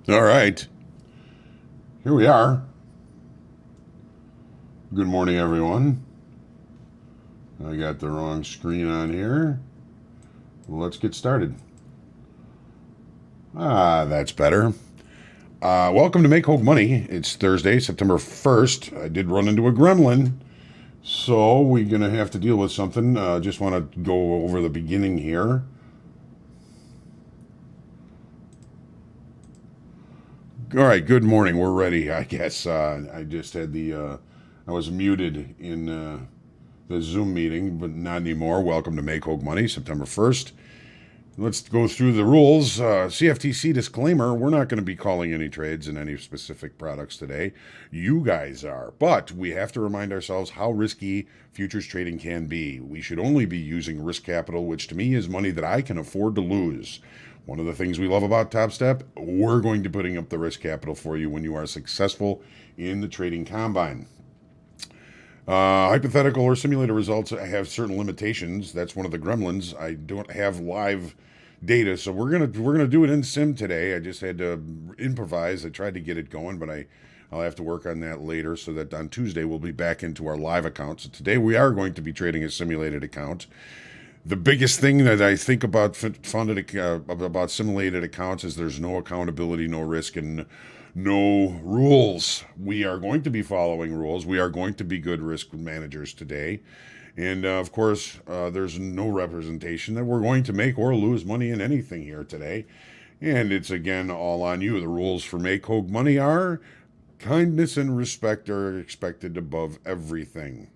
All right, here we are. Good morning, everyone. I got the wrong screen on here. Let's get started. That's better. Welcome to Make HOAG Money. It's Thursday, September 1st. I did run into a gremlin, so we're going to have to deal with something. Just want to go over the beginning here. All right, good morning. We're ready, I guess. I just had I was muted in the Zoom meeting, but not anymore. Welcome to Make HOAG Money, September 1st. Let's go through the rules. CFTC disclaimer, we're not going to be calling any trades in any specific products today. You guys are. But we have to remind ourselves how risky futures trading can be. We should only be using risk capital, which to me is money that I can afford to lose. One of the things we love about Top Step, we're going to putting up the risk capital for you when you are successful in the trading combine. Hypothetical or simulated results have certain limitations. That's one of the gremlins. I don't have live data, so we're gonna do it in sim today. I just had to improvise. I tried to get it going, but I'll have to work on that later so that on Tuesday we'll be back into our live account. So today we are going to be trading a simulated account. The biggest thing that I think about about simulated accounts is there's no accountability, no risk, and no rules. We are going to be following rules. We are going to be good risk managers today. And of course, there's no representation that we're going to make or lose money in anything here today. And it's again all on you. The rules for Make HOAG Money are kindness and respect are expected above everything.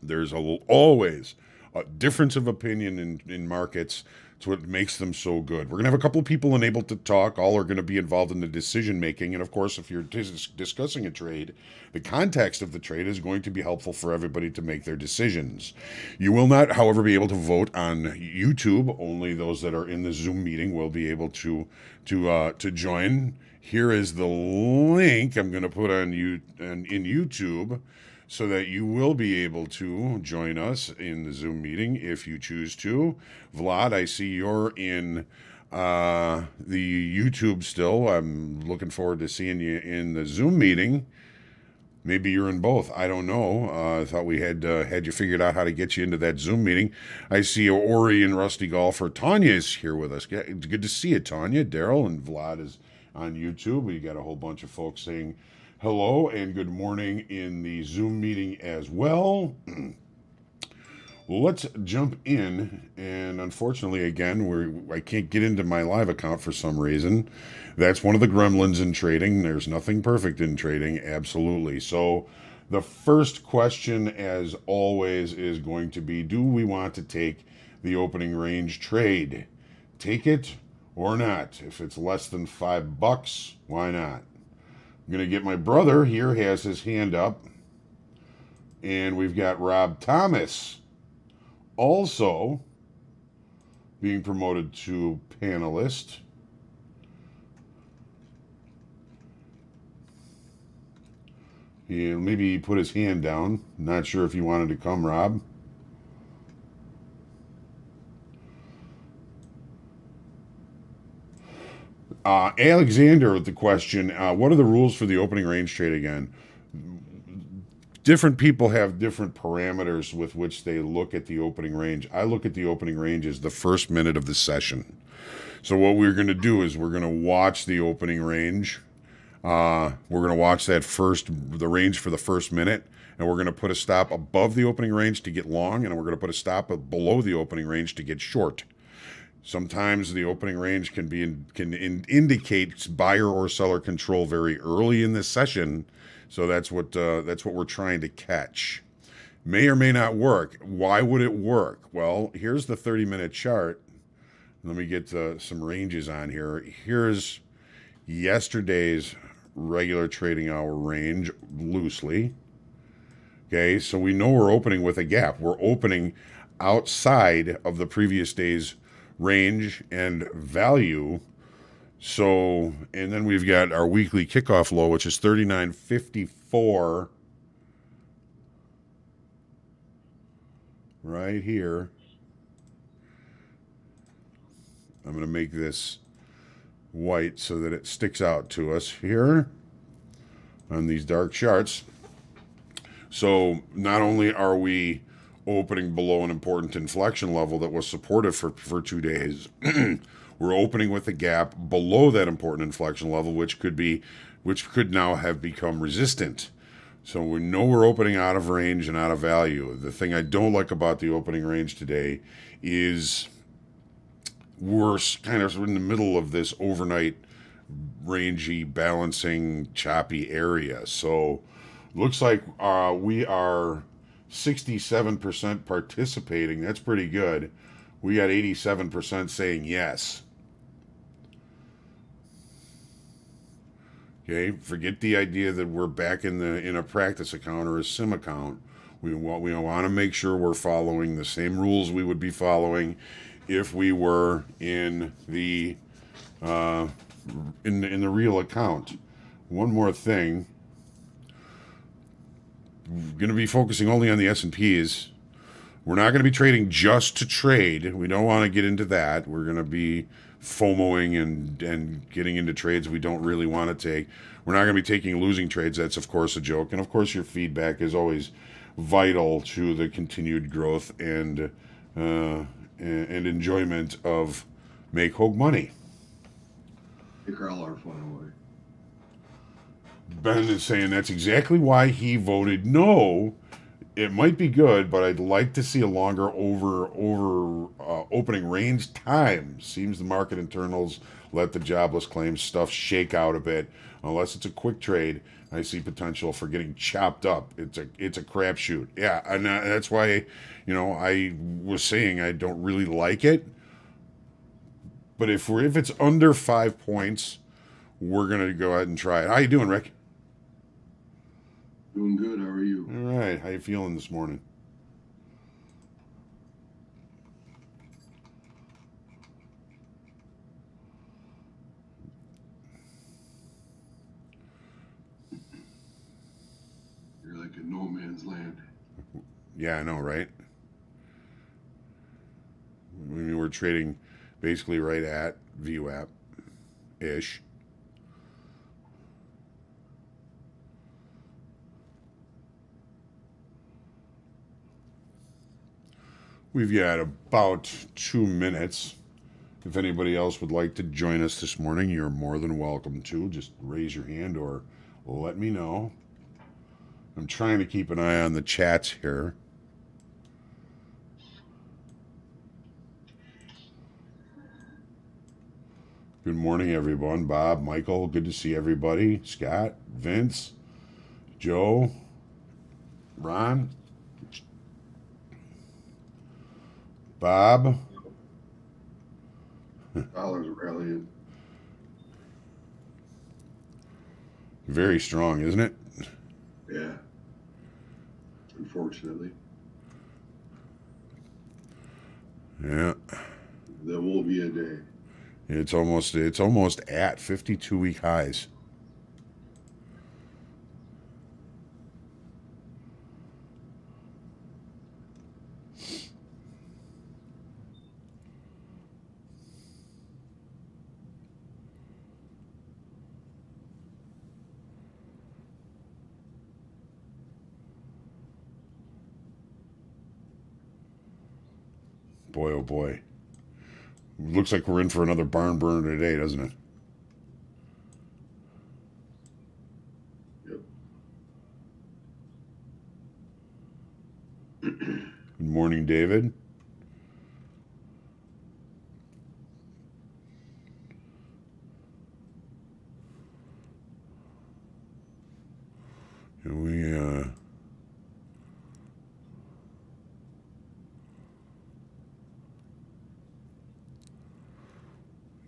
There's always a difference of opinion in markets. It's what makes them so good. We're going to have a couple of people enabled to talk. All are going to be involved in the decision making. And of course, if you're discussing a trade, the context of the trade is going to be helpful for everybody to make their decisions. You will not, however, be able to vote on YouTube. Only those that are in the Zoom meeting will be able to join. Here is the link I'm going to put on in YouTube so that you will be able to join us in the Zoom meeting if you choose to. Vlad, I see you're in the YouTube still. I'm looking forward to seeing you in the Zoom meeting. Maybe you're in both. I don't know. I thought we had you figured out how to get you into that Zoom meeting. I see Ori and Rusty Golfer. Tanya is here with us. It's good to see you, Tanya. Daryl and Vlad is on YouTube. We got a whole bunch of folks saying hello and good morning in the Zoom meeting as well. Let's jump in, and unfortunately, again, I can't get into my live account for some reason. That's one of the gremlins in trading. There's nothing perfect in trading, absolutely. So, the first question, as always, is going to be: do we want to take the opening range trade? Take it or not? If it's less than $5, why not? I'm going to get my brother here, has his hand up. And we've got Rob Thomas also being promoted to panelist. Maybe he put his hand down. Not sure if he wanted to come, Rob. Alexander with the question, what are the rules for the opening range trade again? Different people have different parameters with which they look at the opening range. I look at the opening range as the first minute of the session. So what we're going to do is we're going to watch the opening range. We're going to watch the range for the first minute, and we're going to put a stop above the opening range to get long, and we're going to put a stop below the opening range to get short. Sometimes the opening range can indicate buyer or seller control very early in this session. So that's what we're trying to catch. May or may not work. Why would it work? Well, here's the 30-minute chart. Let me get some ranges on here. Here's yesterday's regular trading hour range loosely. Okay, so we know we're opening with a gap. We're opening outside of the previous day's range and value. So, and then we've got our weekly kickoff low, which is 39.54 right here. I'm going to make this white so that it sticks out to us here on these dark charts. So not only are we opening below an important inflection level that was supportive for 2 days, we're opening with a gap below that important inflection level, which could now have become resistant. So we know we're opening out of range and out of value. The thing I don't like about the opening range today is we're kind of in the middle of this overnight rangy, balancing, choppy area. So looks like we are 67% participating. That's pretty good. We got 87% saying yes. Okay, forget the idea that we're back in a practice account or a sim account. We want to make sure we're following the same rules we would be following if we were in the in the real account. One more thing. We're going to be focusing only on the S&Ps. We're not going to be trading just to trade. We don't want to get into that. We're going to be FOMOing and getting into trades we don't really want to take. We're not going to be taking losing trades. That's, of course, a joke. And, of course, your feedback is always vital to the continued growth and enjoyment of Make HOAG Money. Take all our fun away. Ben is saying that's exactly why he voted no. It might be good, but I'd like to see a longer opening range time. Seems the market internals let the jobless claims stuff shake out a bit. Unless it's a quick trade, I see potential for getting chopped up. It's a crapshoot. Yeah, and that's why, I was saying I don't really like it. But if it's under 5 points, we're gonna go ahead and try it. How you doing, Rick? Doing good. How are you? All right. How you feeling this morning? You're like in no man's land. Yeah, I know, right? We were trading basically right at VWAP-ish. We've got about 2 minutes. If anybody else would like to join us this morning, you're more than welcome to. Just raise your hand or let me know. I'm trying to keep an eye on the chats here. Good morning, everyone. Bob, Michael, good to see everybody. Scott, Vince, Joe, Ron, Bob. Dollars rallying. Very strong, isn't it? Yeah. Unfortunately. Yeah. There will be a day. It's almost at 52-week highs. Boy, oh boy. Looks like we're in for another barn burner today, doesn't it? Yep. Good morning, David.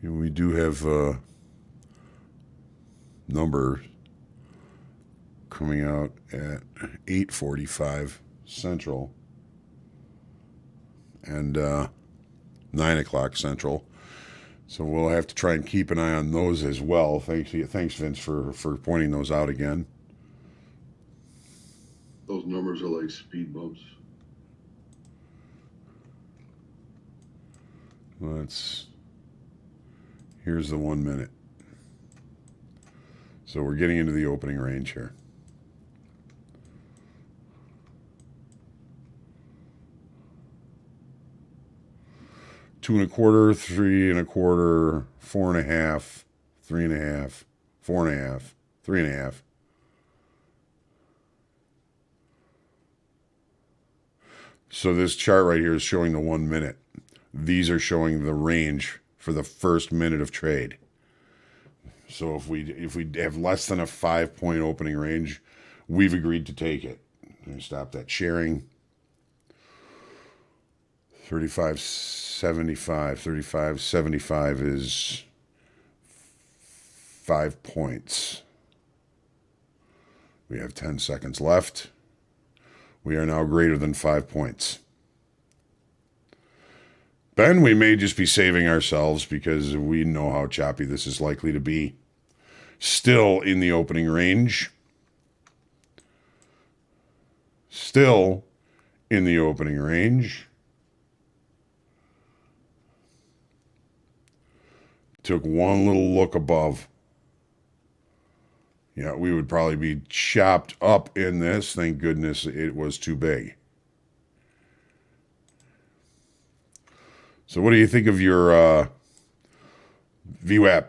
We do have numbers coming out at 8:45 Central and 9 o'clock Central. So we'll have to try and keep an eye on those as well. Thanks, Vince, for pointing those out again. Those numbers are like speed bumps. Here's the 1 minute. So we're getting into the opening range here. Two and a quarter, three and a quarter, 4.5, 3.5, 4.5, 3.5. So this chart right here is showing the 1 minute. These are showing the range for the first minute of trade. So if we have less than a 5-point opening range, we've agreed to take it. Let me stop that sharing. 35.75. 35.75 is 5 points. We have 10 seconds left. We are now greater than 5 points. Ben, we may just be saving ourselves because we know how choppy this is likely to be. Still in the opening range. Still in the opening range. Took one little look above. Yeah, we would probably be chopped up in this. Thank goodness it was too big. So what do you think of your VWAP?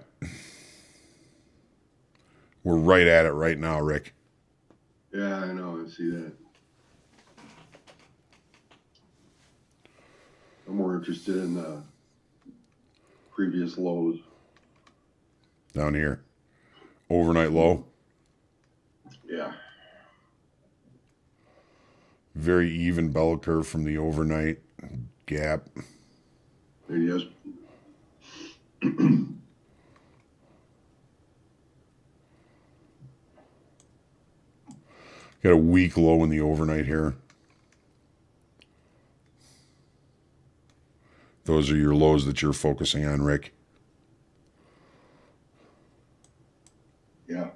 We're right at it right now, Rick. Yeah, I know. I see that. I'm more interested in the previous lows. Down here. Overnight low. Yeah. Very even bell curve from the overnight gap. And yes. Got a weak low in the overnight here. Those are your lows that you're focusing on, Rick. Yeah.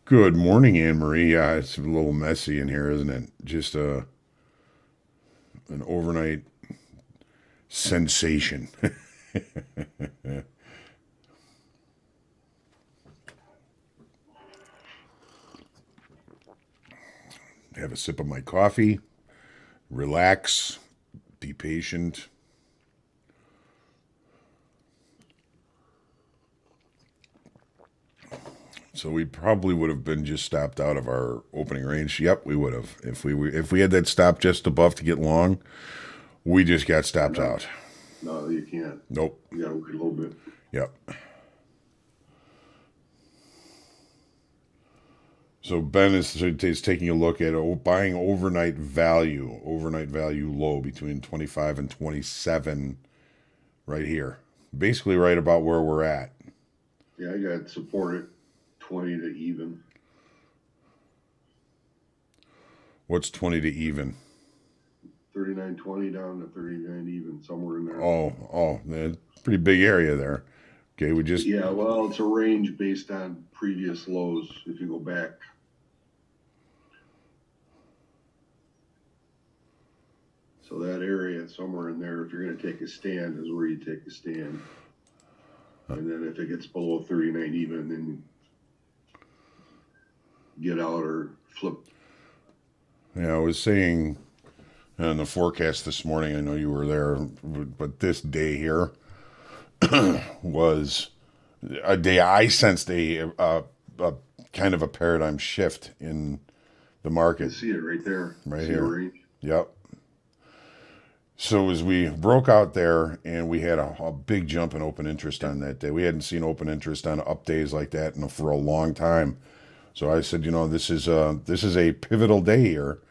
Good morning, Anne Marie. Yeah, it's a little messy in here, isn't it? Just an overnight sensation. Have a sip of my coffee. Relax. Be patient. So we probably would have been just stopped out of our opening range. Yep, we would have. If we had that stop just above to get long, we just got stopped out. No, you can't. Nope. You gotta look a little bit. Yep. So Ben is taking a look at buying overnight value low between 25 and 27 right here. Basically right about where we're at. Yeah, I got support at 20 to even. What's 20 to even? 39.20 down to 39 even, somewhere in there. Oh, pretty big area there. Okay, we just... Yeah, well, it's a range based on previous lows if you go back. So that area, somewhere in there, if you're going to take a stand, is where you take a stand. And then if it gets below 39 even, then get out or flip. Yeah, I was saying in the forecast this morning, I know you were there, but this day here was a day I sensed a kind of a paradigm shift in the market. You see it right there. Right see here. Range? Yep. So as we broke out there and we had a big jump in open interest on that day, we hadn't seen open interest on up days like that for a long time. So I said, this is a pivotal day here.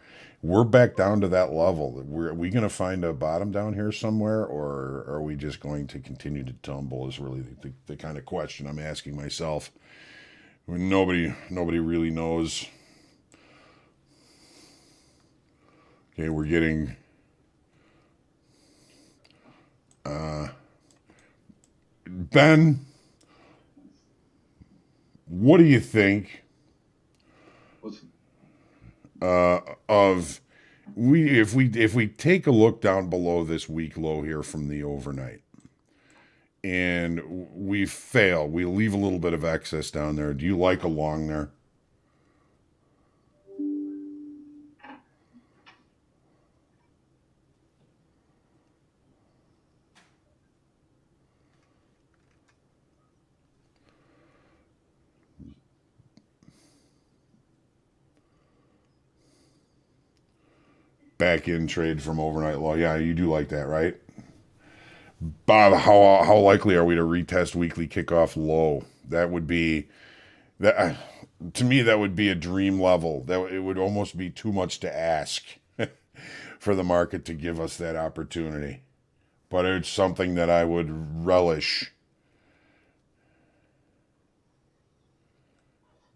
We're back down to that level. Are we going to find a bottom down here somewhere, or are we just going to continue to tumble? Is really the kind of question I'm asking myself. Nobody really knows. Okay, we're getting Ben, what do you think What's of if we take a look down below this week low here from the overnight and we fail, we leave a little bit of excess down there. Do you like a long there? Back in trade from overnight low. Yeah, you do like that, right? Bob, how likely are we to retest weekly kickoff low? That would be that to me that would be a dream level. That it would almost be too much to ask for the market to give us that opportunity. But it's something that I would relish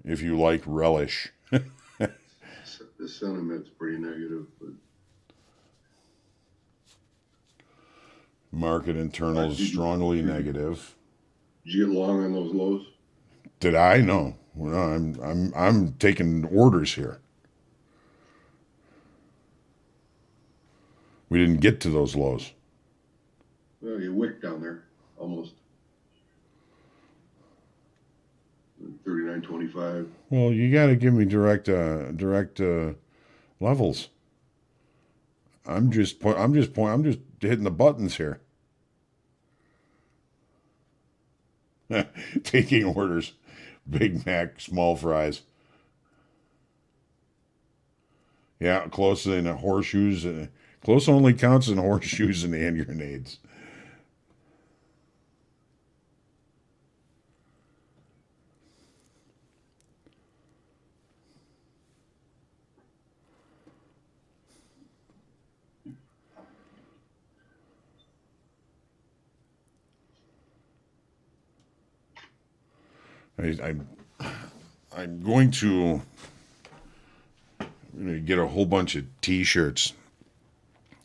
if you like relish. the sentiment's pretty negative, but Market internals strongly negative. did you get long on those lows? Did I? No. Well, I'm taking orders here. We didn't get to those lows. Well, you wicked down there almost 39.25. Well, you got to give me direct levels. I'm just hitting the buttons here. Taking orders. Big Mac, small fries. Yeah, close in horseshoes. Close only counts in horseshoes and hand grenades. I'm going to get a whole bunch of T-shirts,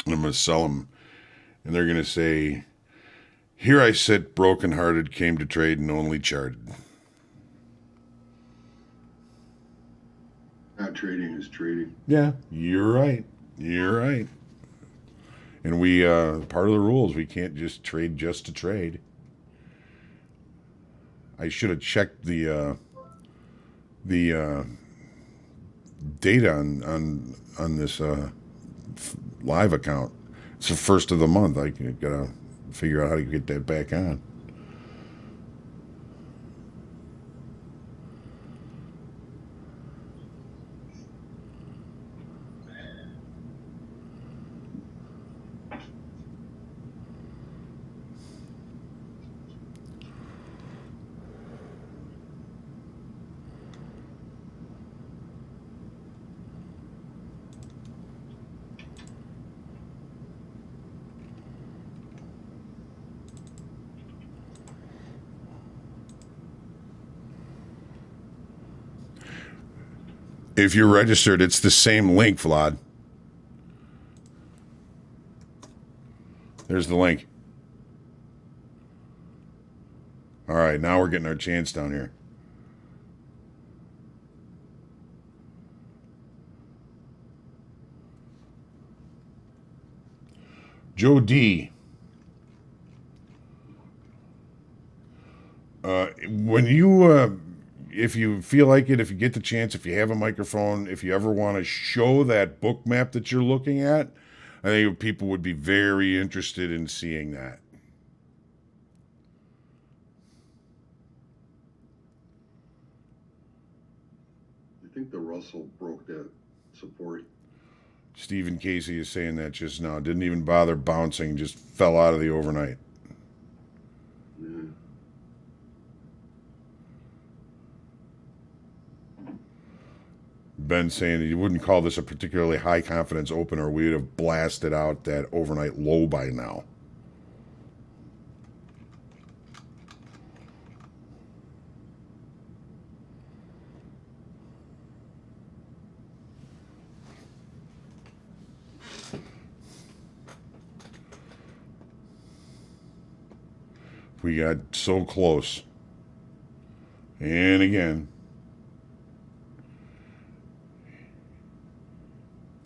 and I'm going to sell them, and they're going to say, "Here I sit, broken-hearted, came to trade and only charted." Not trading is trading. Yeah, you're right. You're right. And we part of the rules, we can't just trade just to trade. I should have checked the data on this live account. It's the first of the month. I gotta figure out how to get that back on. If you're registered, it's the same link, Vlad. There's the link. All right, now we're getting our chance down here. Joe D. When you, if you feel like it, if you get the chance, if you have a microphone, if you ever want to show that book map that you're looking at, I think people would be very interested in seeing that. I think the Russell broke that support. Stephen Casey is saying that just now. Didn't even bother bouncing, just fell out of the overnight. Yeah. Ben saying that you wouldn't call this a particularly high confidence opener. We would have blasted out that overnight low by now. We got so close. And again.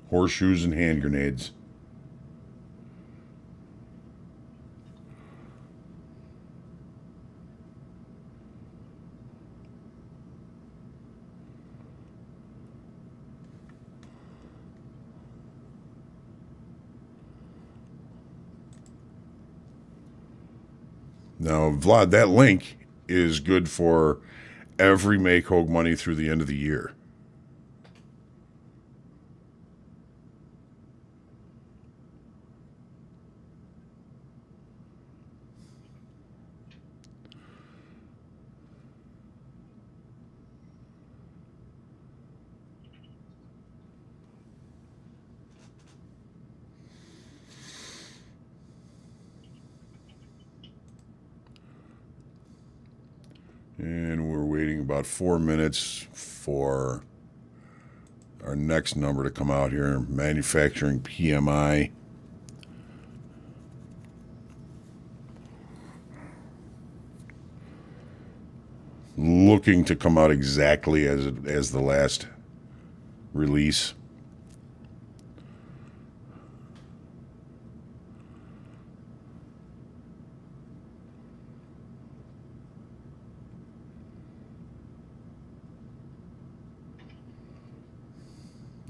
Horseshoes and hand grenades. Now, Vlad, that link is good for every Make HOAG Money through the end of the year. And we're waiting about 4 minutes for our next number to come out here. Manufacturing PMI. Looking to come out exactly as the last release.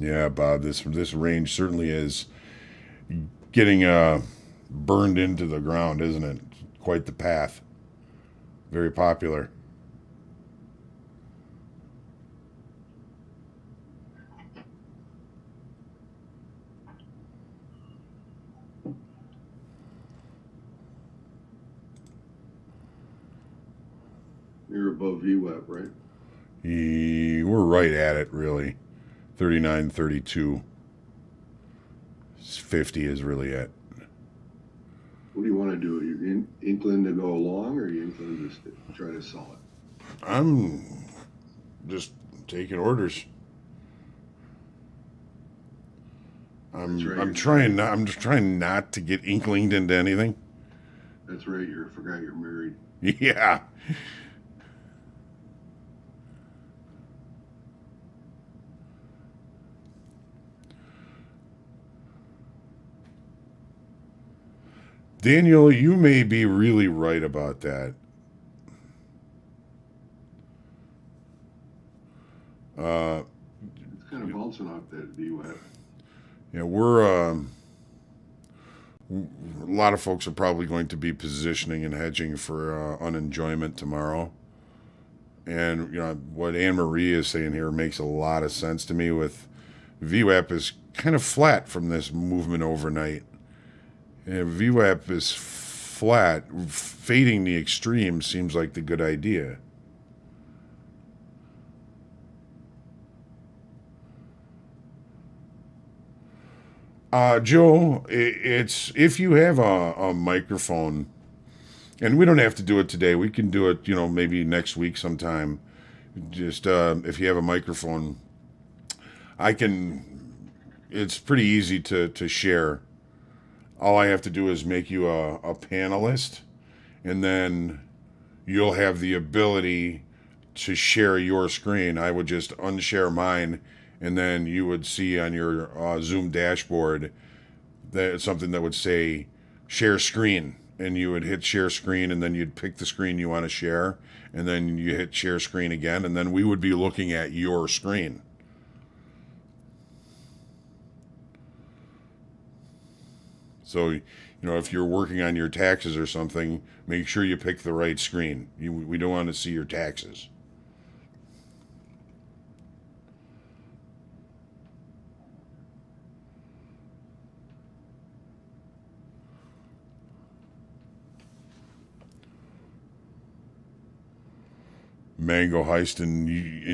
Yeah, Bob, this range certainly is getting burned into the ground, isn't it? Quite the path. Very popular. You're above VWAP, right? We're right at it, really. 39.32. 50 is really it. What do you want to do? Are you inclined to go long, or are you inclined to try to sell it? I'm just taking orders. I'm just trying not to get inklinged into anything. That's right. I forgot you're married. Yeah. Daniel, you may be really right about that. It's kind of bouncing off that VWAP. Yeah, we're a lot of folks are probably going to be positioning and hedging for unenjoyment tomorrow. And what Anne Marie is saying here makes a lot of sense to me. With VWAP is kind of flat from this movement overnight. And VWAP is flat. Fading the extreme seems like the good idea. Joe, it's if you have a microphone, and we don't have to do it today. We can do it, maybe next week sometime. Just if you have a microphone, it's pretty easy to share. All I have to do is make you a panelist, and then you'll have the ability to share your screen. I would just unshare mine, and then you would see on your Zoom dashboard that something that would say share screen, and you would hit share screen, and then you'd pick the screen you want to share, and then you hit share screen again, and then we would be looking at your screen. So, if you're working on your taxes or something, make sure you pick the right screen. We don't want to see your taxes. Mango Heist in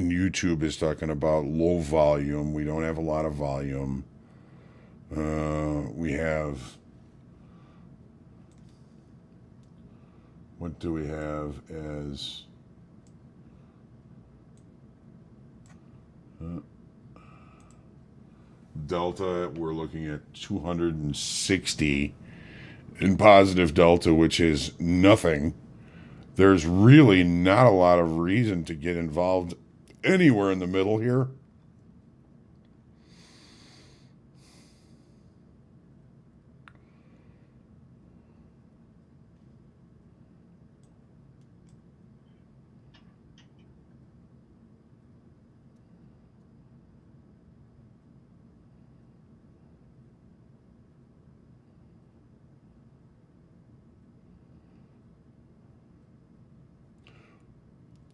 YouTube is talking about low volume. We don't have a lot of volume. We have... What do we have as... Delta, we're looking at 260 in positive delta, which is nothing. There's really not a lot of reason to get involved anywhere in the middle here.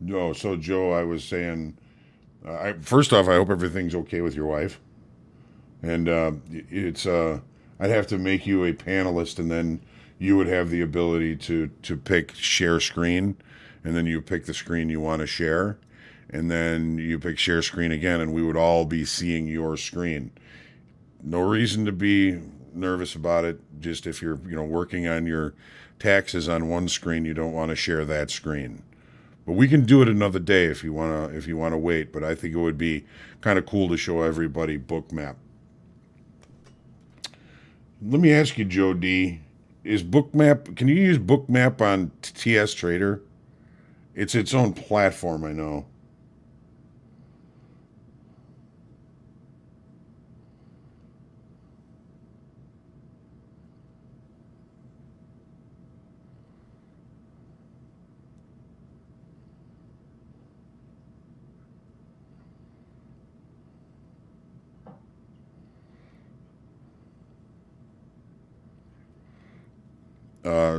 No, so Joe, I was saying, first off, I hope everything's okay with your wife. And I'd have to make you a panelist, and then you would have the ability to pick share screen, and then you pick the screen you want to share, and then you pick share screen again, and we would all be seeing your screen. No reason to be nervous about it. Just if you're working on your taxes on one screen, you don't want to share that screen. But we can do it another day if you wanna wait. But I think it would be kind of cool to show everybody Bookmap. Let me ask you, Joe D, is Bookmap? Can you use Bookmap on TS Trader? It's its own platform, I know.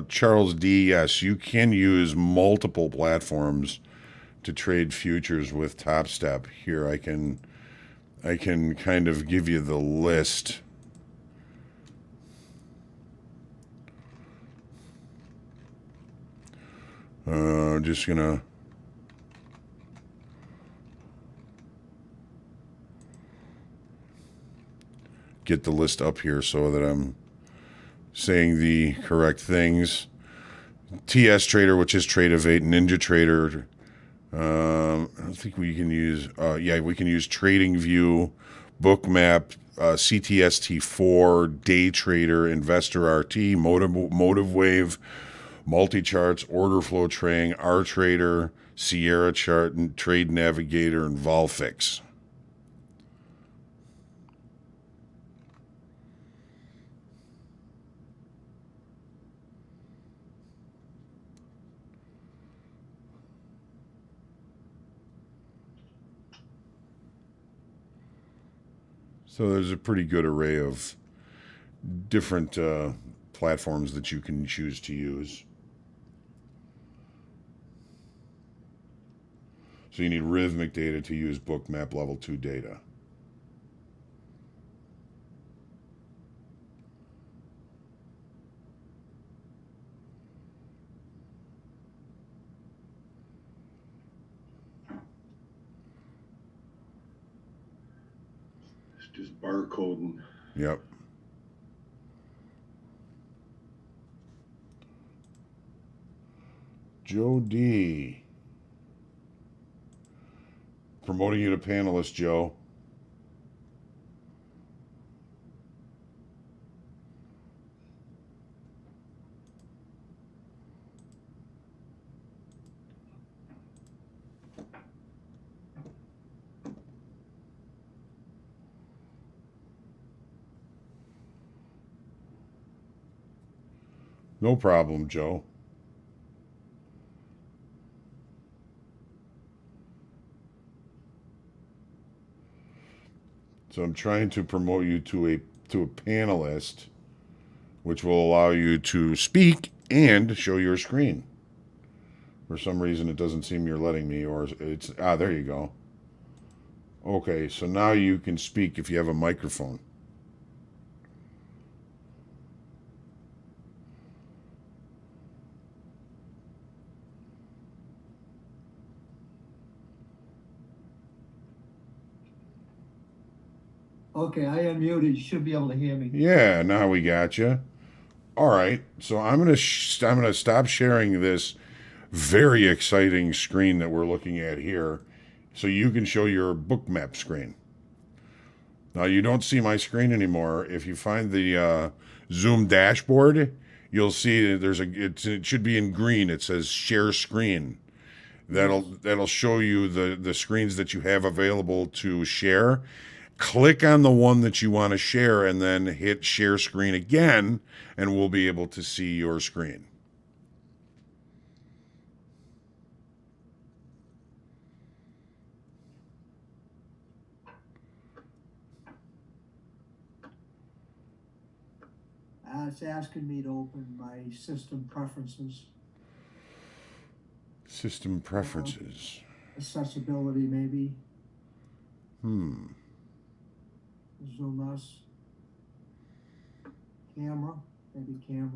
Charles D, yes, you can use multiple platforms to trade futures with Top Step. Here, I can kind of give you the list. Just gonna get the list up here so that I'm saying the correct things. TS Trader, which is Tradeovate, Ninja Trader. I don't think we can use. Yeah, we can use Trading View, Bookmap, CTST4, Day Trader, Investor RT, Motive Wave, Multi Charts, Order Flow Trading, R Trader, Sierra Chart, and Trade Navigator, and Volfix. So there's a pretty good array of different platforms that you can choose to use. So you need rhythmic data to use Bookmap Level 2 data. It's just barcoding. Yep. Joe D. Promoting you to panelist, Joe. No problem, Joe. So I'm trying to promote you to a panelist, which will allow you to speak and show your screen. For some reason, it doesn't seem you're letting me, or there you go. Okay, so now you can speak if you have a microphone. Okay, I unmuted. You should be able to hear me. Yeah, now we got you. All right, so I'm gonna stop sharing this very exciting screen that we're looking at here, so you can show your Bookmap screen. Now you don't see my screen anymore. If you find the Zoom dashboard, you'll see it should be in green. It says share screen. That'll show you the screens that you have available to share. Click on the one that you want to share and then hit share screen again, and we'll be able to see your screen. It's asking me to open my system preferences, System preferences. accessibility maybe, Hmm. zoom us, camera, maybe camera,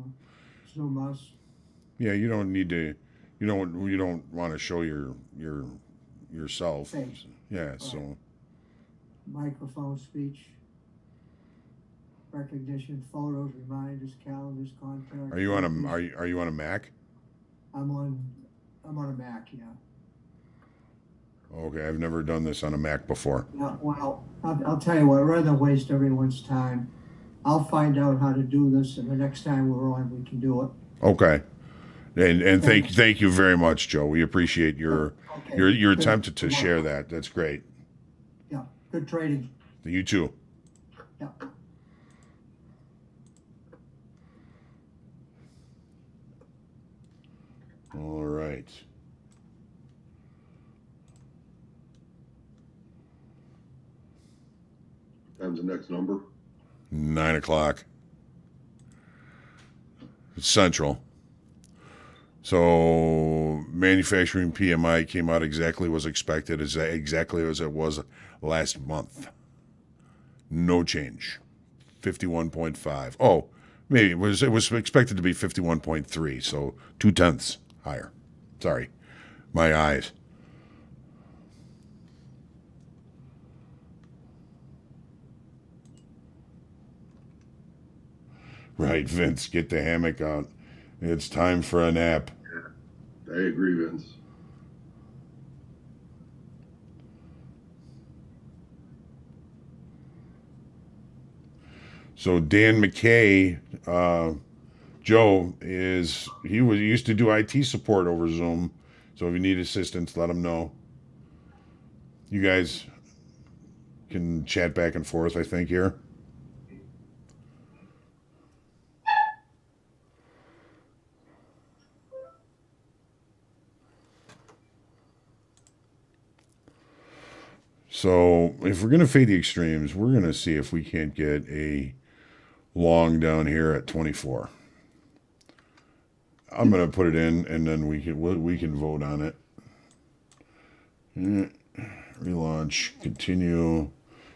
zoom us. Yeah, you don't need to. You don't want to show yourself. Face. Yeah. So Microphone speech, recognition, photos, reminders, calendars, contacts. are you on a are you on a Mac? I'm on a Mac, yeah. Okay, I've never done this on a Mac before. Yeah, well, I'll tell you what, rather than waste everyone's time, I'll find out how to do this, and the next time we're on, we can do it. Okay. And thank you very much, Joe. We appreciate your Okay. your Good. attempt to Good luck. share that. That's great. Yeah, good trading. You too. Yeah. All right. Time's the next number. 9 o'clock. It's Central. So manufacturing PMI came out exactly as expected, exactly as it was last month. No change. 51.5. Oh, maybe it was expected to be 51.3, so 0.2 higher. Sorry. My eyes. Right, Vince, get the hammock out. It's time for a nap. I agree, Vince. So Dan McKay, Joe he used to do IT support over Zoom. So if you need assistance, let him know. You guys can chat back and forth, I think, here. So if we're going to fade the extremes, we're going to see if we can't get a long down here at 24. I'm going to put it in, and then we can vote on it. Relaunch, continue.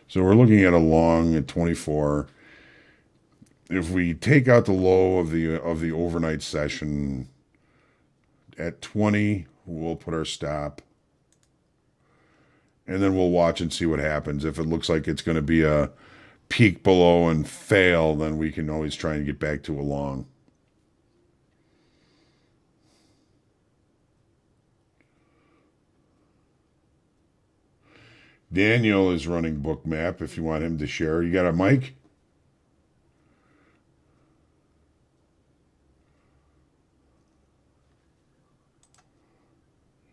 So we're looking at a long at 24. If we take out the low of the overnight session at 20, we'll put our stop. And then we'll watch and see what happens. If it looks like it's going to be a peak below and fail, then we can always try and get back to a long. Daniel is running Bookmap if you want him to share. You got a mic?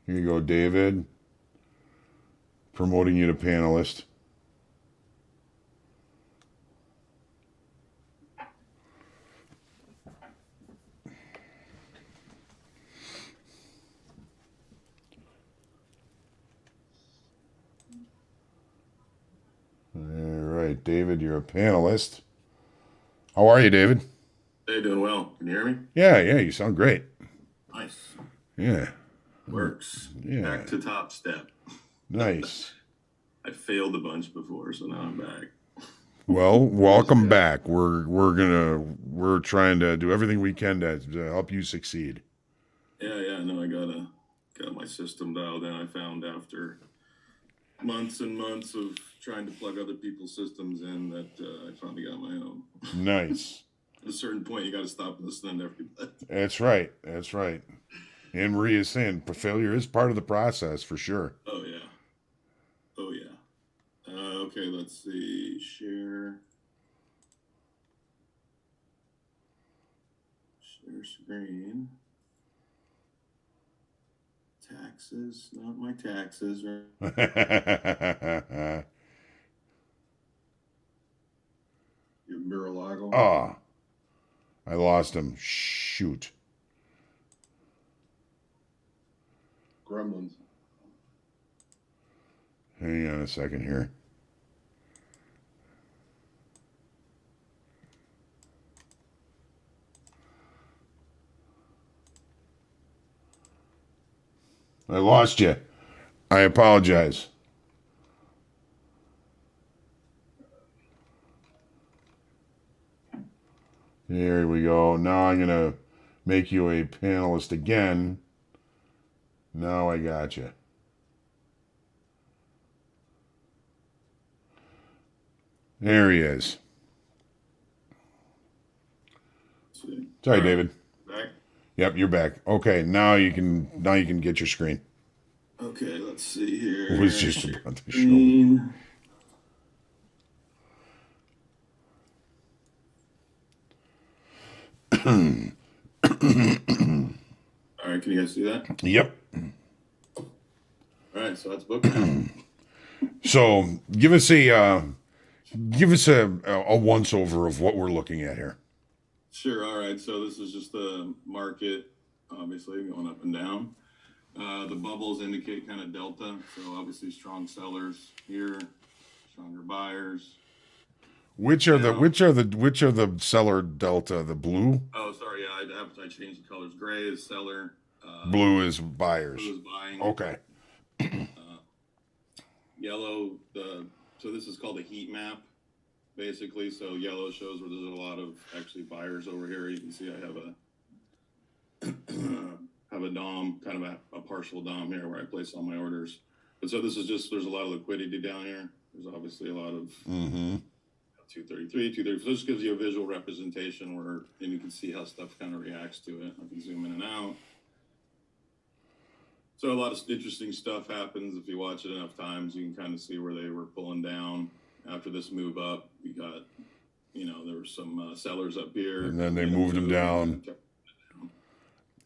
Here you go, David. Promoting you to panelist. All right, David, you're a panelist. How are you, David? Hey, doing well. Can you hear me? Yeah, you sound great. Nice. Yeah, Works. Yeah. Back to top step. nice. I failed a bunch before, so now I'm back. Well, welcome back. We're trying to do everything we can to help you succeed. Yeah, no, I got my system dialed in. I found after months and months of trying to plug other people's systems in that I finally got my own. Nice. At a certain point, you got to stop listening to everybody. That's right. Anne Marie is saying failure is part of the process for sure. Oh yeah. Okay, let's see. Share. Share screen. Taxes, not my taxes. Your Mar-a-Lago. Ah, I lost him. Shoot. Gremlins. Hang on a second here. I lost you. I apologize. There we go. Now I'm going to make you a panelist again. Now I got you. There he is. Sorry, David. Back. Yep, you're back. Okay, now you can get your screen. Okay, let's see here. It was just about to show. Screen. All right, can you guys see that? Yep. All right, so that's booked. So give us a once over of what we're looking at here. Sure. All right. So this is just the market, obviously going up and down. The bubbles indicate kind of delta. So obviously strong sellers here, stronger buyers. Which are the seller delta? The blue? Oh, sorry. Yeah, I changed the colors. Gray is seller. Blue is buyers. Blue is buying. Okay. Yellow. So this is called a heat map, basically. So yellow shows where there's a lot of actually buyers over here. You can see I have a DOM, kind of a partial DOM here where I place all my orders. But so this is just, there's a lot of liquidity down here. There's obviously a lot of 233, 230. So this gives you a visual representation and you can see how stuff kind of reacts to it. I can zoom in and out. So a lot of interesting stuff happens if you watch it enough times. You can kind of see where they were pulling down after this move up. We got, there were some sellers up here, and then they moved them down.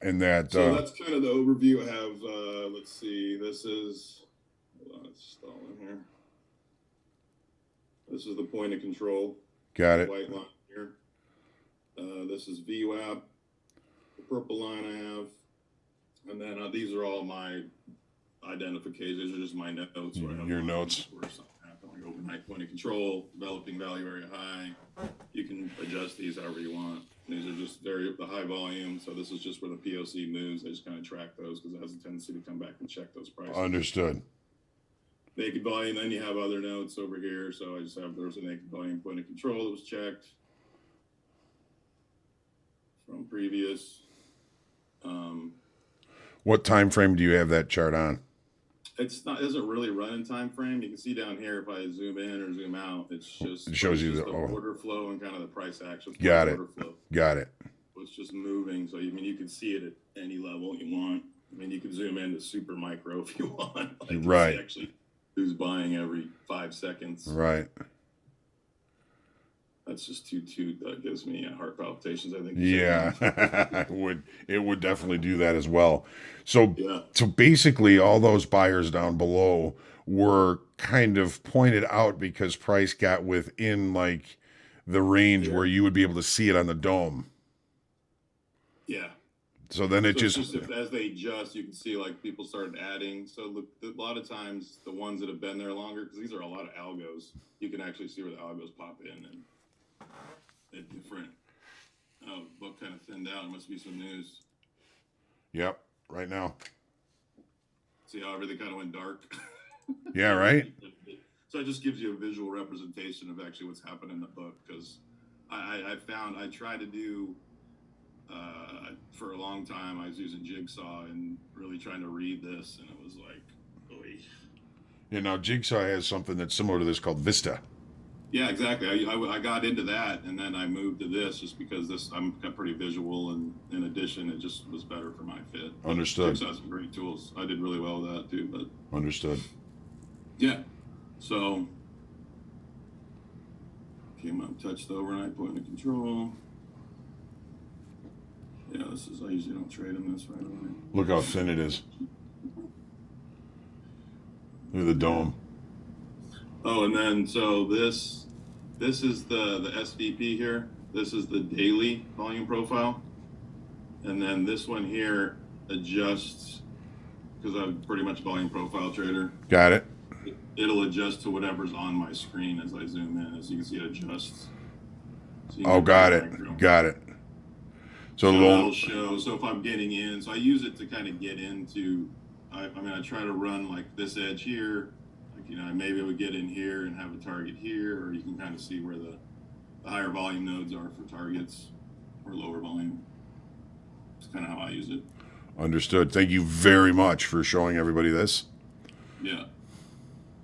And that. So that's kind of the overview I have. Let's see. This is. Hold on, it's stalling here. This is the point of control. Got it. White line here. This is VWAP. The purple line I have. And then these are all my identifications. These are just my notes. Where I have your notes. Where something happened, like overnight point of control, developing value area high. You can adjust these however you want. These are just the high volume. So this is just where the POC moves. I just kind of track those because it has a tendency to come back and check those prices. Understood. Naked volume. Then you have other notes over here. So I just have, there's a naked volume point of control that was checked from previous. What time frame do you have that chart on? It doesn't really run in time frame. You can see down here if I zoom in or zoom out, it shows you the order flow and kind of the price action. Got it. Got it. It's just moving. So you can see it at any level you want. You can zoom in to super micro if you want. Right. Actually, who's buying every 5 seconds? Right. That's just too that gives me heart palpitations. I think. Yeah, it would definitely do that as well. So yeah. So basically, all those buyers down below were kind of pointed out because price got within like the range where you would be able to see it on the dome. Yeah. So then it just as they adjust, you can see like people started adding. So a lot of times the ones that have been there longer, because these are a lot of algos, you can actually see where the algos pop in and at different. Oh, book kind of thinned out. It must be some news. Yep, right now. See how everything kind of went dark. Yeah, right. So it just gives you a visual representation of actually what's happened in the book. Because I found I tried to do. For a long time, I was using Jigsaw and really trying to read this, and it was like, oy. Yeah, now Jigsaw has something that's similar to this called Vista. Yeah, exactly. I got into that, and then I moved to this just because I'm pretty visual, and in addition, it just was better for my fit. Understood. Jigsaw has some great tools. I did really well with that too, but understood. Yeah. So came up, touched the overnight point of control. Yeah, this is, I usually don't trade in this right away. Look how thin it is. Look at the dome. Oh, and then, so this is the SVP here. This is the daily volume profile. And then this one here adjusts, because I'm pretty much a volume profile trader. Got it. It'll adjust to whatever's on my screen as I zoom in. As you can see, it adjusts. So you Oh, can got see it. micro. Got it. So So it'll it'll show. So if I'm getting in, so I use it to kind of get into. I mean, I try to run like this edge here. Like, you know, maybe I would get in here and have a target here, or you can kind of see where the higher volume nodes are for targets, or lower volume. It's kind of how I use it. Understood. Thank you very much for showing everybody this. Yeah.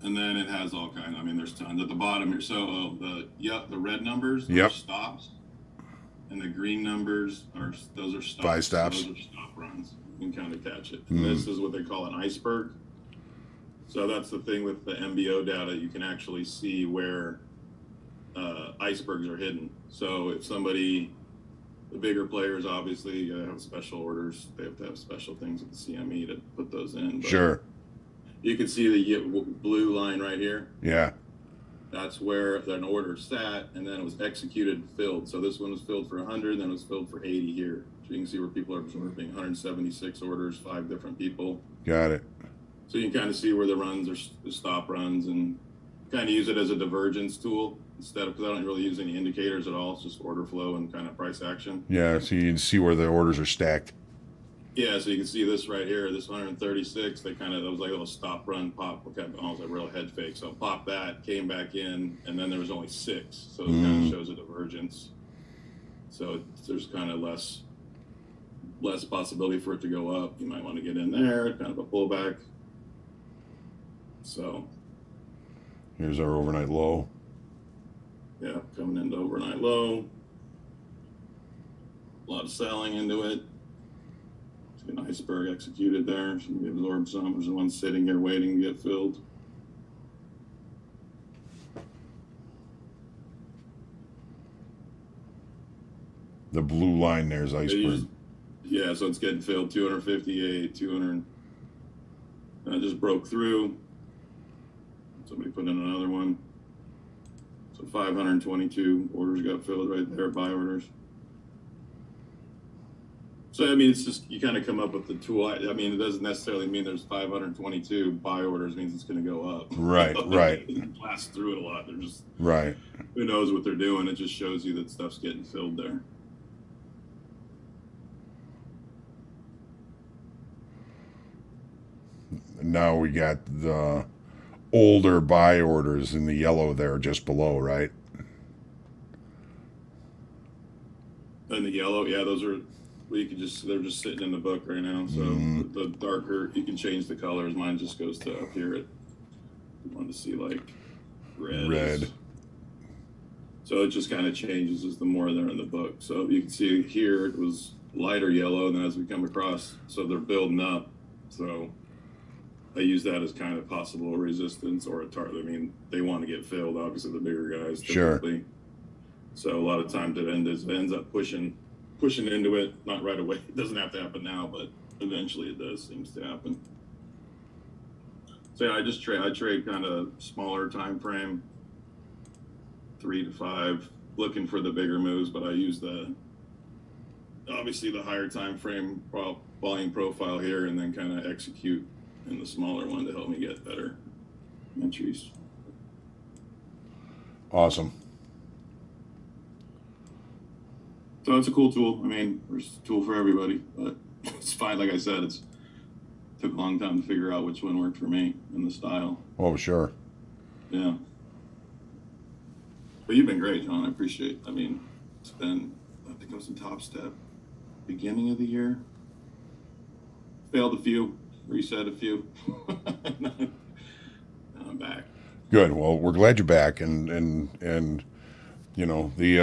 And then it has all kinds. I mean, there's tons at the bottom here. So the red numbers are stops, and the green numbers are stops. Buy stops. So those are stop runs. You can kind of catch it. And this is what they call an iceberg. So that's the thing with the MBO data. You can actually see where icebergs are hidden. So if somebody, the bigger players, obviously have special orders. They have to have special things with the CME to put those in. But Sure. you can see the blue line right here. Yeah. That's where an order sat, and then it was executed and filled. So this one was filled for 100, then it was filled for 80 here. So you can see where people are absorbing 176 orders, 5 different people. Got it. So you can kind of see where the runs are, the stop runs, and kind of use it as a divergence tool instead of, because I don't really use any indicators at all. It's just order flow and kind of price action. Yeah. So you can see where the orders are stacked. Yeah, so you can see this right here, this 136, that was like a little stop run pop, almost like a real head fake. So pop that, came back in, and then there was only 6. So it kind of shows a divergence. So there's kind of less possibility for it to go up. You might want to get in there, kind of a pullback. So Here's our overnight low. yeah, coming into overnight low. A lot of selling into it. An iceberg executed there. So we absorbed some. There's one sitting here waiting to get filled. The blue line there's iceberg. Yeah, so it's getting filled. 258, 200. And I just broke through. Somebody put in another one. So 522 orders got filled right there, buy orders. So, I mean, it's just, you kind of come up with the tool. I mean, it doesn't necessarily mean there's 522 buy orders means it's going to go up. Right, right. Blast through it a lot. They're just, Right. who knows what they're doing. It just shows you that stuff's getting filled there. Now we got the older buy orders in the yellow there just below, right? And the yellow, yeah, those are, well, you can just, they're just sitting in the book right now. So the darker, you can change the colors. Mine just goes to up here. You want to see like red. So it just kind of changes as the more they're in the book. So you can see here it was lighter yellow, and then as we come across, so they're building up. So I use that as kind of possible resistance or a target. I mean, they want to get filled, obviously, the bigger guys. Typically. Sure. So a lot of times it ends up pushing into it, not right away. It doesn't have to happen now, but eventually it does, seems to happen. So yeah, I trade kind of smaller time frame, 3 to 5, looking for the bigger moves, but I use obviously the higher time frame volume profile here, and then kind of execute in the smaller one to help me get better entries. Awesome. So it's a cool tool. I mean, there's a tool for everybody, but it's fine. Like I said, it took a long time to figure out which one worked for me and the style. Oh, sure. Yeah. But you've been great, John. I appreciate. I mean, it's been, I think I was in Top Step beginning of the year. Failed a few, reset a few. Now I'm back. Good. Well, we're glad you're back, and you know, the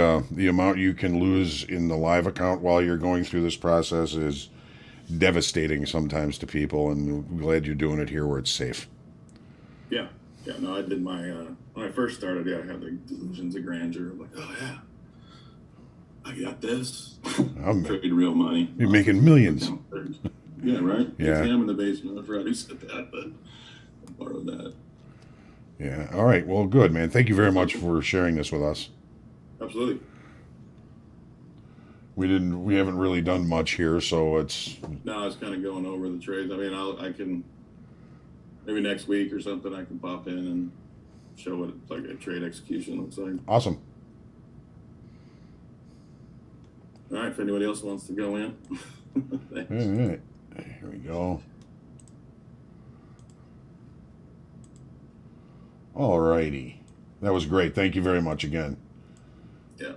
amount you can lose in the live account while you're going through this process is devastating sometimes to people, and I'm glad you're doing it here where it's safe. Yeah. Yeah, no, I did my, when I first started, I had the delusions of grandeur. I'm like, oh yeah, I got this. I'm Trade real money. you're making millions. Yeah, right? Yeah. I'm in the basement. I forgot who said that, but I borrowed that. Yeah. All right. Well, good, man. Thank you very much for sharing this with us. Absolutely. We haven't really done much here, so it's Now it's kind of going over the trades. I mean, I can, maybe next week or something, I can pop in and show what like a trade execution looks like. awesome. All right, if anybody else wants to go in. Thanks. All right. Here we go. All righty. That was great. Thank you very much again. Yeah.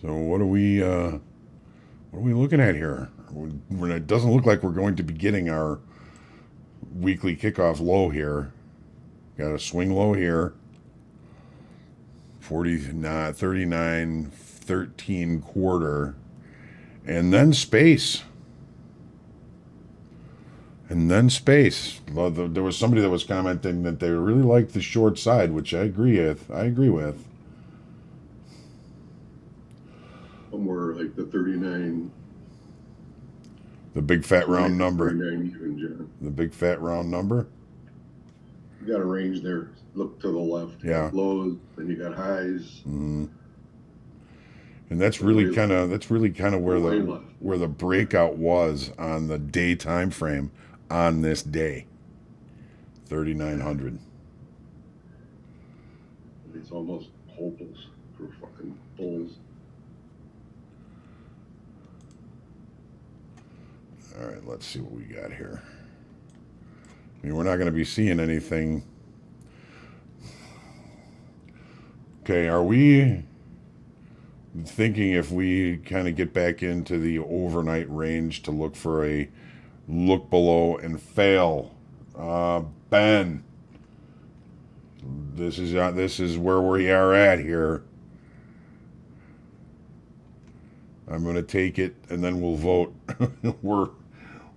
So what are we looking at here? It doesn't look like we're going to be getting our weekly kickoff low here. Got a swing low here. 39.13 quarter. And then space. And then space. Well, there was somebody that was commenting that they really liked the short side, which I agree with. Somewhere like the 39. The big fat round number. 39 even, John. The big fat round number. You got a range there. Look to the left. You Yeah. got lows, then you got highs. Mm-hmm. And that's really kind of where the breakout was on the day time frame on this day. 3,900. It's almost hopeless for fucking bulls. All right, let's see what we got here. I mean, we're not going to be seeing anything. Okay, are we thinking if we kind of get back into the overnight range to look for a look below and fail? Ben, this is where we are at here. I'm going to take it and then we'll vote.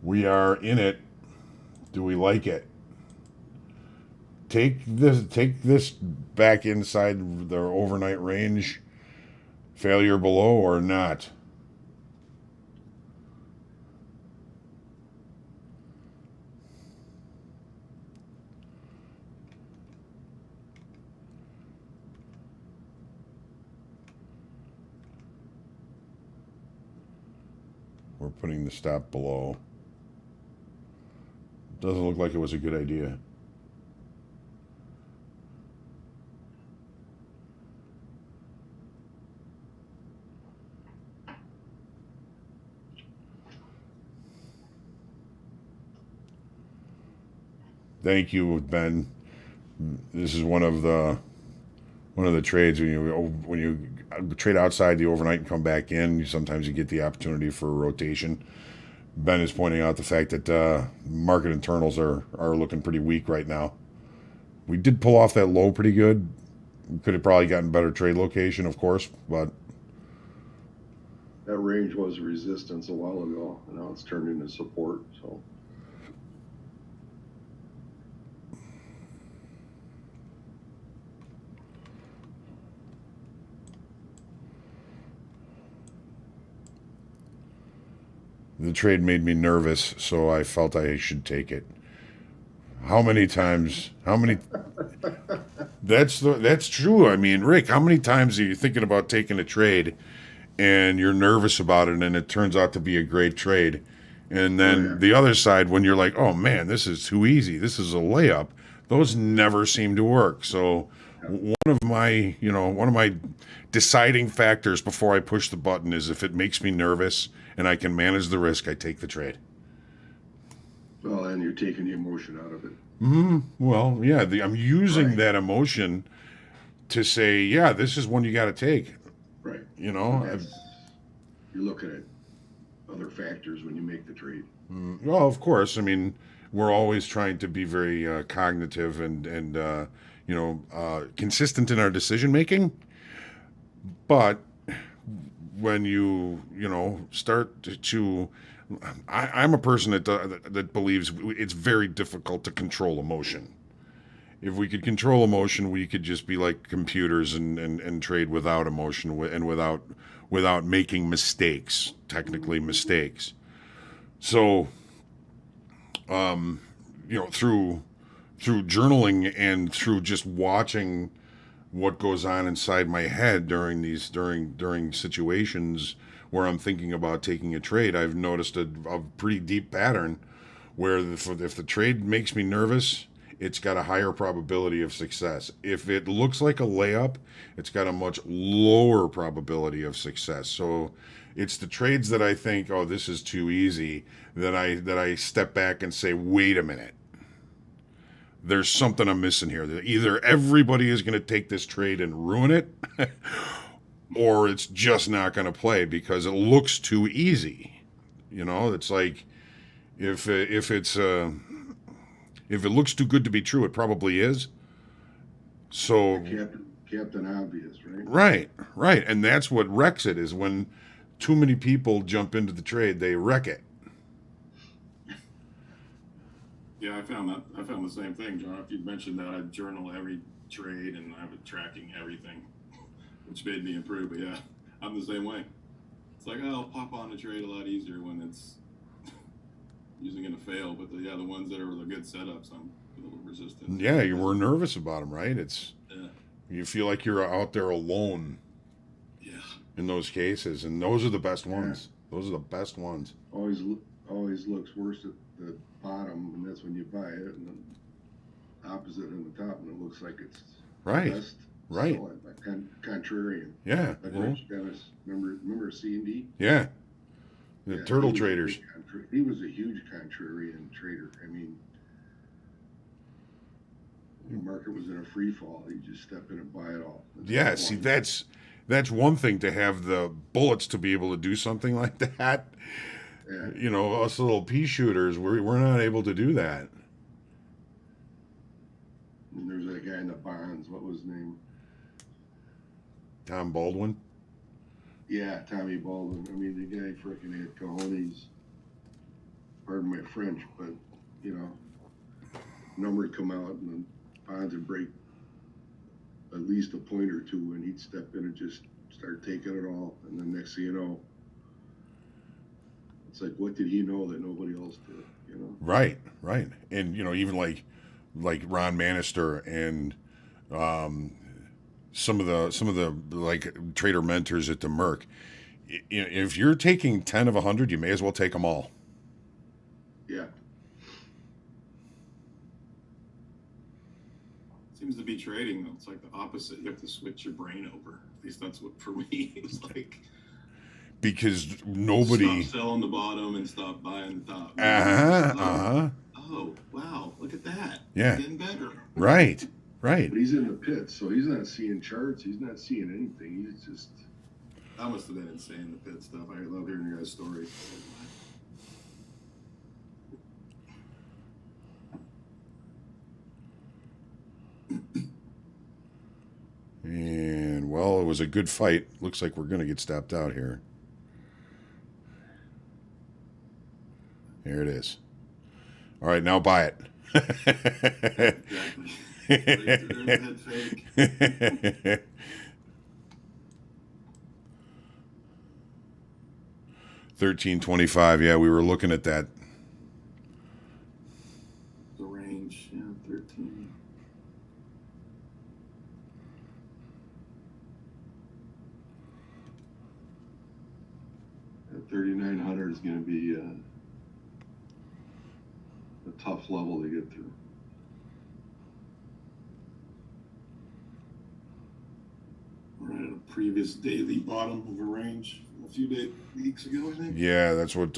We are in it. Do we like it? Take this back inside the overnight range. Failure below or not? We're putting the stop below. Doesn't look like it was a good idea. Thank you, Ben. This is one of the trades when you trade outside the overnight and come back in. Sometimes you get the opportunity for a rotation. Ben is pointing out the fact that market internals are looking pretty weak right now. We did pull off that low pretty good. We could have probably gotten better trade location, of course, but That range was resistance a while ago, and now it's turned into support. So the trade made me nervous, so I felt I should take it. How many times? That's true. I mean, Rick, how many times are you thinking about taking a trade and you're nervous about it and it turns out to be a great trade? And then the other side, when you're like, oh man, this is too easy, this is a layup, those never seem to work. So one of my deciding factors before I push the button is if it makes me nervous and I can manage the risk, I take the trade. well, and you're taking the emotion out of it. Mm-hmm. Well, yeah, I'm using that emotion to say, yeah, this is one you got to take. Right. You know, You're looking at other factors when you make the trade. well, of course. I mean, we're always trying to be very cognitive and consistent in our decision making. But when you start to I'm a person that believes it's very difficult to control emotion, if we could control emotion, we could just be like computers and trade without emotion and without making mistakes, technically mistakes. So, through journaling and through just watching what goes on inside my head during situations where I'm thinking about taking a trade, I've noticed a pretty deep pattern where if the trade makes me nervous, it's got a higher probability of success. If it looks like a layup, it's got a much lower probability of success. So it's the trades that I think, oh, this is too easy, that I step back and say, wait a minute. There's something I'm missing here. Either everybody is going to take this trade and ruin it, or it's just not going to play because it looks too easy. It's like if it looks too good to be true, it probably is. So Captain Obvious, right? Right, and that's what wrecks it, is when too many people jump into the trade, they wreck it. Yeah, I found the same thing, John. If you'd mentioned that, I'd journal every trade and I was tracking everything, which made me improve. But yeah, I'm the same way. It's like, oh, I'll pop on a trade a lot easier when it's usually going to fail. But the ones that are the good setups, I'm a little resistant. Yeah, you were nervous about them, right? Yeah. You feel like you're out there alone. Yeah. In those cases, and those are the best ones. Those are the best ones. Always looks worse at the bottom, and that's when you buy it, and then opposite in the top, and it looks like it's right. Best. Right. So, contrarian. Yeah. Like Dennis, remember C&D? Yeah. The turtle traders. He was a huge contrarian trader. I mean, the market was in a free fall. You just step in and buy it all. Yeah. See, that's one thing, to have the bullets to be able to do something like that. Yeah. Us little pea shooters, we're not able to do that. And there's that guy in the bonds. What was his name? Tom Baldwin. Yeah, Tommy Baldwin. I mean, the guy freaking had cojones. Pardon my French, but number would come out and the bonds would break at least a point or two, and he'd step in and just start taking it all. And then next thing you know, it's like, what did he know that nobody else did? Right. And even like Ron Manister and some of the like trader mentors at the Merc. If you're taking 10 of 100, you may as well take them all. Yeah. Seems to be trading though. It's like the opposite. You have to switch your brain over. At least that's what for me it's like. Because nobody stop selling the bottom and stop buying the top. Oh, wow! Look at that. Yeah. It's getting better. Right. But he's in the pits, so he's not seeing charts. He's not seeing anything. He's just. That must have been insane. The pit stuff. I love hearing your guys' stories. And well, it was a good fight. Looks like we're going to get stopped out here. There it is. All right, now buy it. Exactly. Head fake. 1325. Yeah, we were looking at that. The range, 13. At 3,900 is going to be a tough level to get through. We're at a previous daily bottom of a range a few weeks ago, I think. Yeah, that's what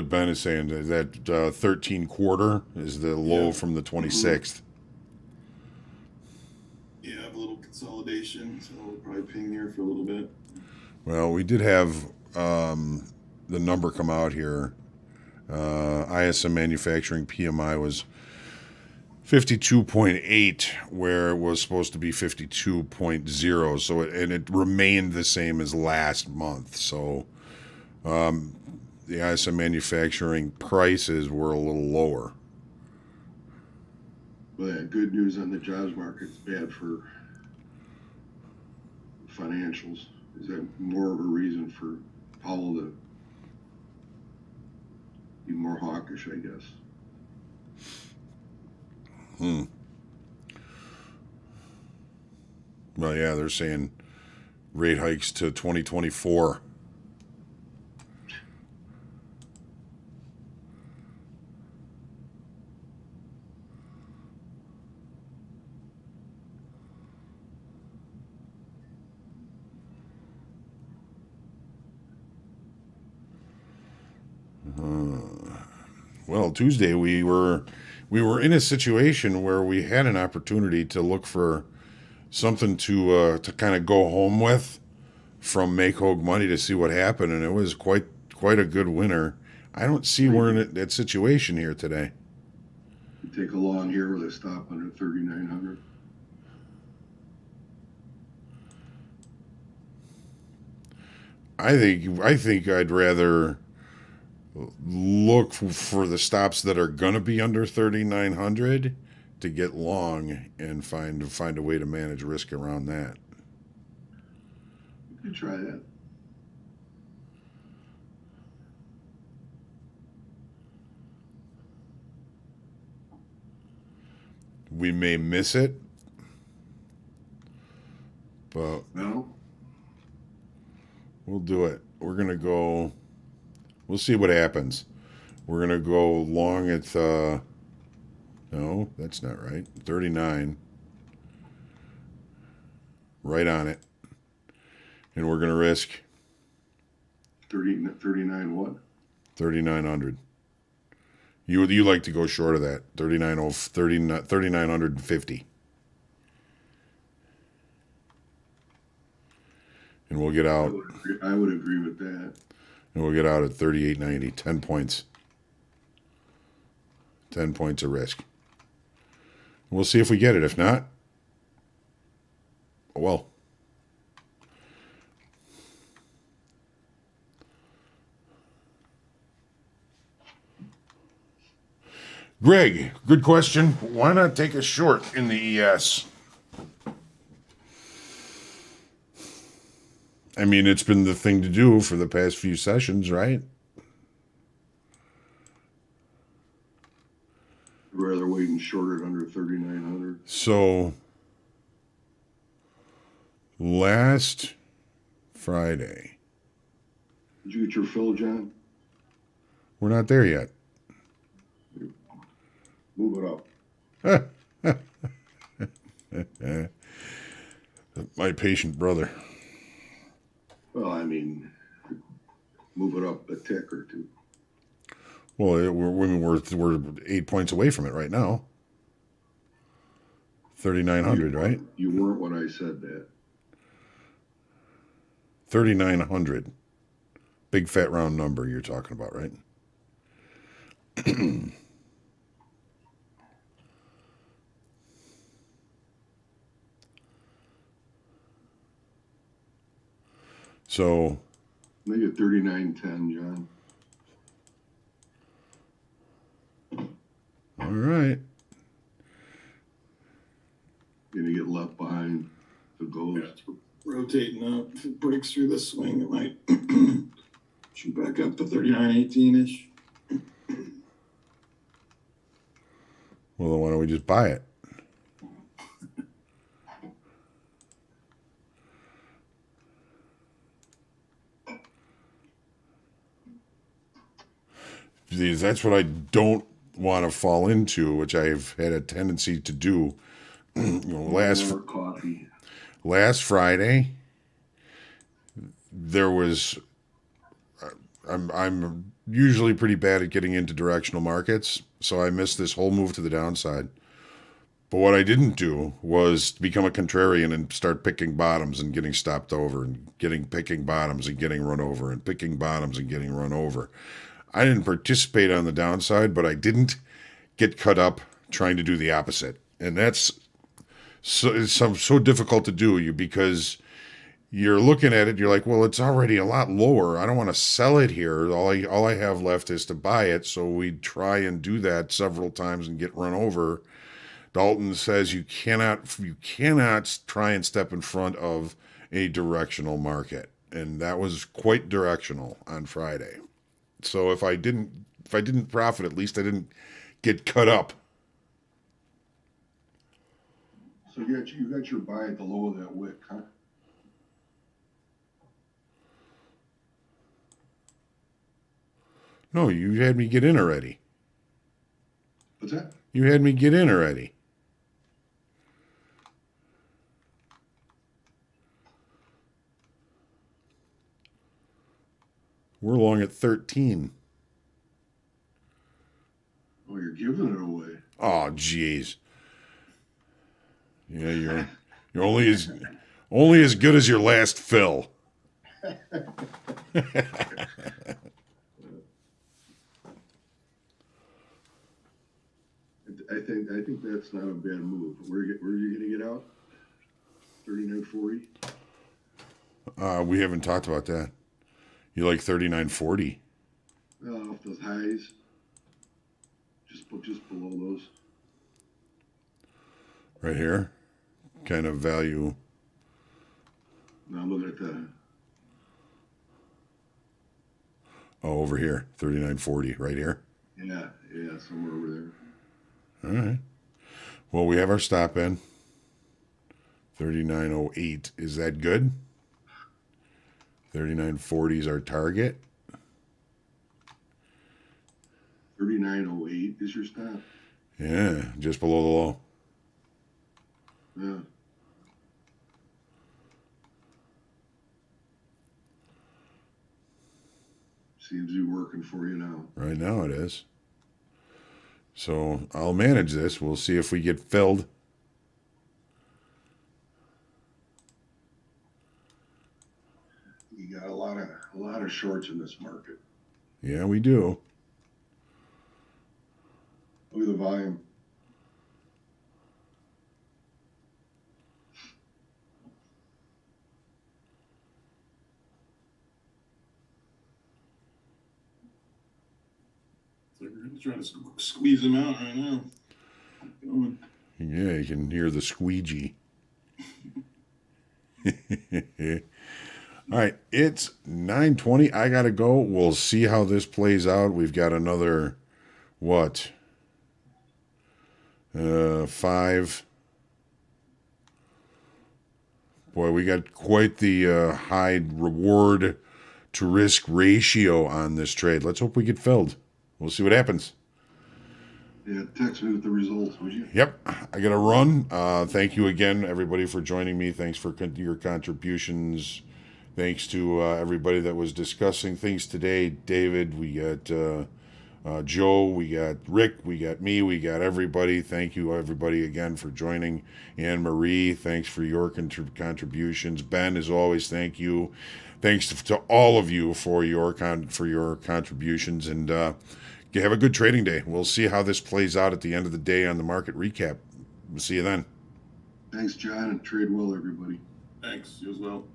Ben is saying. That 13 quarter is the low from the 26th. Yeah, I have a little consolidation, so we'll probably ping here for a little bit. Well, we did have the number come out here. ISM manufacturing PMI was 52.8, where it was supposed to be 52.0. So it remained the same as last month. So the ISM manufacturing prices were a little lower. But good news on the jobs market is bad for financials. Is that more of a reason for Powell to be more hawkish, I guess? Well, yeah, they're saying rate hikes to 2024. Well, Tuesday we were in a situation where we had an opportunity to look for something to kind of go home with from Make HOAG Money to see what happened, and it was quite a good winner. I don't see we're in that situation here today. You take a long here with a stop under 3,900. I think I'd rather look for the stops that are gonna be under 3,900 to get long and find a way to manage risk around that. You could try that. We may miss it, but No? we'll do it. We're gonna go. We'll see what happens. We're gonna go long at. No, that's not right. 39. Right on it. And we're gonna risk 39 what? 3,900. You like to go short of that. 3,950. And we'll get out. I would agree with that. And we'll get out at 38.90. 10 points. 10 points of risk. We'll see if we get it. If not, well. Greg, good question. Why not take a short in the ES? I mean, it's been the thing to do for the past few sessions, right? I'd rather wait and short it under 3,900. So, last Friday, Did you get your fill, John? we're not there yet. Move it up. My patient brother. Well, I mean, move it up a tick or two. Well, we're 8 points away from it right now. 3,900, right? You weren't when I said that. 3,900. Big fat round number you're talking about, right? So, Make it 39.10, John. all right. Gonna get left behind the goes. Yeah, it's rotating up. If it breaks through this swing, it might shoot back up to 39.18-ish. Well, then why don't we just buy it? That's what I don't want to fall into, which I've had a tendency to do. More coffee. Last Friday, there was. I'm usually pretty bad at getting into directional markets, so I missed this whole move to the downside. But what I didn't do was become a contrarian and start picking bottoms and getting stopped over and picking bottoms and getting run over and picking bottoms and getting run over. I didn't participate on the downside, but I didn't get cut up trying to do the opposite. And that's it's so difficult to do because you're looking at it, you're like, well, it's already a lot lower. I don't want to sell it here. All I have left is to buy it. So we try and do that several times and get run over. Dalton says you cannot try and step in front of a directional market, and that was quite directional on Friday. So if I didn't profit, at least I didn't get cut up. So you got your buy at the low of that wick, huh? No, you had me get in already. What's that? You had me get in already. We're long at 13. Oh, you're giving it away. Oh, jeez. Yeah, you're only as good as your last fill. I think that's not a bad move. Where are you gonna get out? 39.40. We haven't talked about that. You like 39.40? Off those highs, just below those. Right here. Kind of value. Now look at the. Oh, over here. 39.40 right here. Yeah, somewhere over there. All right. Well, we have our stop in. 39.08. Is that good? 39.40 is our target. 39.08 is your stop. Yeah, just below the low. Yeah. Seems to be working for you now. Right now it is. So I'll manage this. We'll see if we get filled. You got a lot of shorts in this market. Yeah, we do. Look at the volume. So we're trying to squeeze them out right now. Going. Yeah, you can hear the squeegee. All right, it's 9:20. I gotta go. We'll see how this plays out. We've got another what? 5. Boy, we got quite the high reward to risk ratio on this trade. Let's hope we get filled. We'll see what happens. Yeah, text me with the results, would you? Yep, I got to run. Thank you again, everybody, for joining me. Thanks for your contributions. Thanks to everybody that was discussing things today. David, we got Joe, we got Rick, we got me, we got everybody. Thank you, everybody, again for joining. Anne Marie, thanks for your contributions. Ben, as always, thank you. Thanks to all of you for your contributions, and have a good trading day. We'll see how this plays out at the end of the day on the market recap. We'll see you then. Thanks, John, and trade well, everybody. Thanks. You as well.